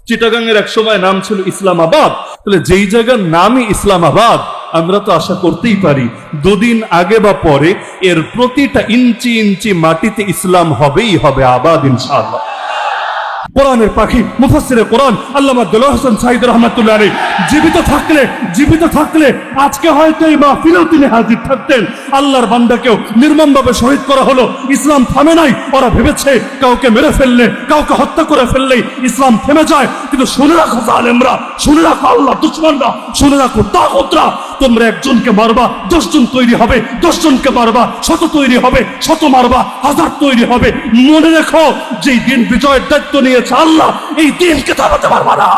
চিটাগাংয়ের এক সময় নাম ছিল ইসলামাবাদ, তাহলে যেই জায়গার নামই ইসলামাবাদ, আমরা তো আশা করতেই পারি দুদিন আগে বা পরে এর প্রতিটা ইঞ্চি ইঞ্চি মাটিতে ইসলাম হবেই হবে, আবাদ ইনশাআল্লাহ। কোরআনের পাখি মুফাসসিরে কোরআন আল্লামা দেলোয়ার হোসেন সাঈদ রাহমাতুল্লাহ আলাইহি জীবিত থাকলে আজকে হয়তো এই মাহফিলেও তিনি হাজির থাকতেন। আল্লাহর বান্দাকেও নির্মমভাবে শহীদ করা হলো, ইসলাম থামে নাই। ওরা ভেবেছে কাউকে মেরে ফেললে, কাউকে হত্যা করে ফেললেই ইসলাম থেমে যায়, কিন্তু শুনে রাখো জালেমরা, শুনে রাখো আল্লাহ দুশমনরা, শুনে রাখো তাগুতরা, তোমরা একজনকে মারবা 10 জন তৈরি হবে, 10 জনকে মারবা 100 তৈরি হবে, 100 মারবা 1000 তৈরি হবে। মনে রেখো যে দিন বিজয়ের দায়িত্ব নিয়েছে আল্লাহ, এই দিনকে থামাতে পারবা না।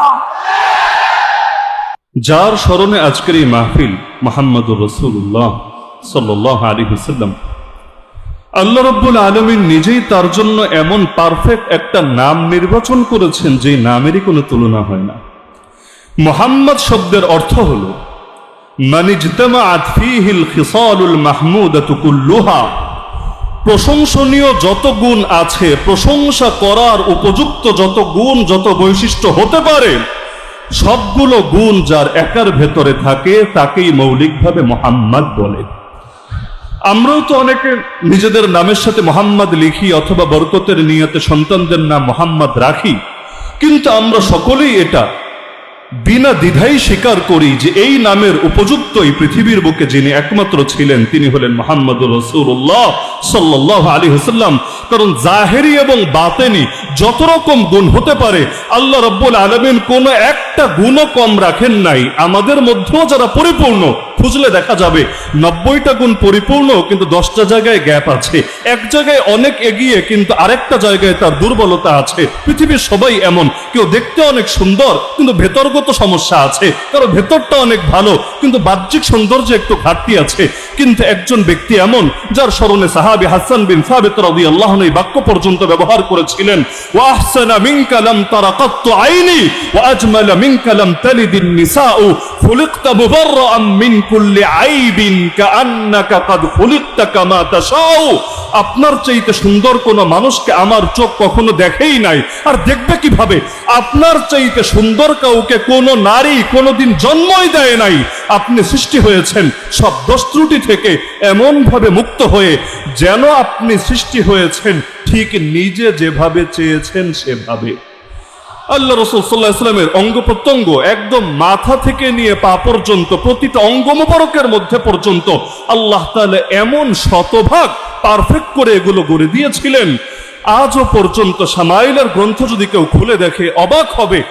যার স্মরণে আজকের এই মাহফিল মুহাম্মদুর রাসূলুল্লাহ সাল্লাল্লাহু আলাইহি ওয়াসাল্লাম, আল্লাহ রাব্বুল আলামিন নিজেই তার জন্য এমন পারফেক্ট একটা নাম নির্বাচন করেছেন যে নামেরই কোনো তুলনা হয় না। মুহাম্মদ শব্দের অর্থ হলো মান ইজতামাআত ফীহিল খিসালুল মাহমুদাতু কুল্লুহা, প্রশংসনীয় যত গুণ আছে, প্রশংসা করার উপযুক্ত যত গুণ, যত বৈশিষ্ট্য হতে পারে, সবগুলো গুণ যার একার ভেতরে থাকে তাকেই মৌলিকভাবে মুহাম্মদ বলে। আমরাও তো অনেকে নিজেদের নামের সাথে মুহাম্মদ লিখি অথবা বরকতের নিয়তে সন্তানদের নাম মুহাম্মদ রাখি, কিন্তু আমরা সকলেই এটা বিনা দ্বিধাই স্বীকার করি যে এই নামের উপযুক্ত এই পৃথিবীর বুকে যিনি একমাত্র ছিলেন তিনি হলেন মুহাম্মদুর রাসূলুল্লাহ সাল্লাল্লাহু আলাইহি ওয়াসাল্লাম। কারণ জাহেরি এবং বাতেনি যত রকম গুণ হতে পারে, আল্লাহ রাব্বুল আলামিন কোনো একটা গুণও কম রাখেন নাই। আমাদের মধ্যেও যারা পরিপূর্ণ, খুঁজলে দেখা যাবে 90টা গুণ পরিপূর্ণ, কিন্তু 10টা জায়গায় গ্যাপ আছে। এক জায়গায় অনেক এগিয়ে, কিন্তু আরেকটা জায়গায় তার দুর্বলতা আছে। পৃথিবীর সবাই এমন, কেউ দেখতে অনেক সুন্দর কিন্তু ভেতরগত সমস্যা আছে, কারো ভেতরটা অনেক ভালো কিন্তু বাহ্যিক সৌন্দর্যে একটু ঘাটতি আছে। কিন্তু একজন ব্যক্তি এমন যার স্মরণে সাহাবী হাসান বিন সাবিত রাদিয়াল্লাহু আনহু এই বাক্য পর্যন্ত ব্যবহার করেছিলেন, ওয়া আহসানা মিনকা লাম তারা কাত্তু আইনি ওয়া আজমালা মিনকা লাম তালিদিন নিসাউ খুলিকতা মুবাররাআন মিন কুল্লি আইবিন কাআন্নাকা কাদ খুলিকতা কামা তাশাউ। আপনার চাইতে সুন্দর কোন মানুষকে আমার চোখ কখনো দেখেই নাই, আর দেখবে কিভাবে? আপনার চাইতে সুন্দর কাউকে কোন নারী কোনদিন জন্মই দেয় নাই। আপনি সৃষ্টি হয়েছেন সব দোষ ত্রুটি থেকে এমন ভাবে মুক্ত হয়ে, যেন আপনি সৃষ্টি হয়েছেন ঠিক নিজে যেভাবে চেয়েছেন সেভাবে। আল্লাহ রাসূল সাল্লাল্লাহু আলাইহি ওয়াসাল্লামের অঙ্গ প্রত্যঙ্গ একদম মাথা থেকে নিয়ে পা পর্যন্ত, প্রতিটা অঙ্গ মোবারকের মধ্যে পর্যন্ত আল্লাহ তাআলা এমন শতভাগ পারফেক্ট করে এগুলো গড়ে দিয়েছিলেন, আজও পর্যন্ত শামাইলের গ্রন্থ যদি কেউ খুলে দেখে অবাক হবে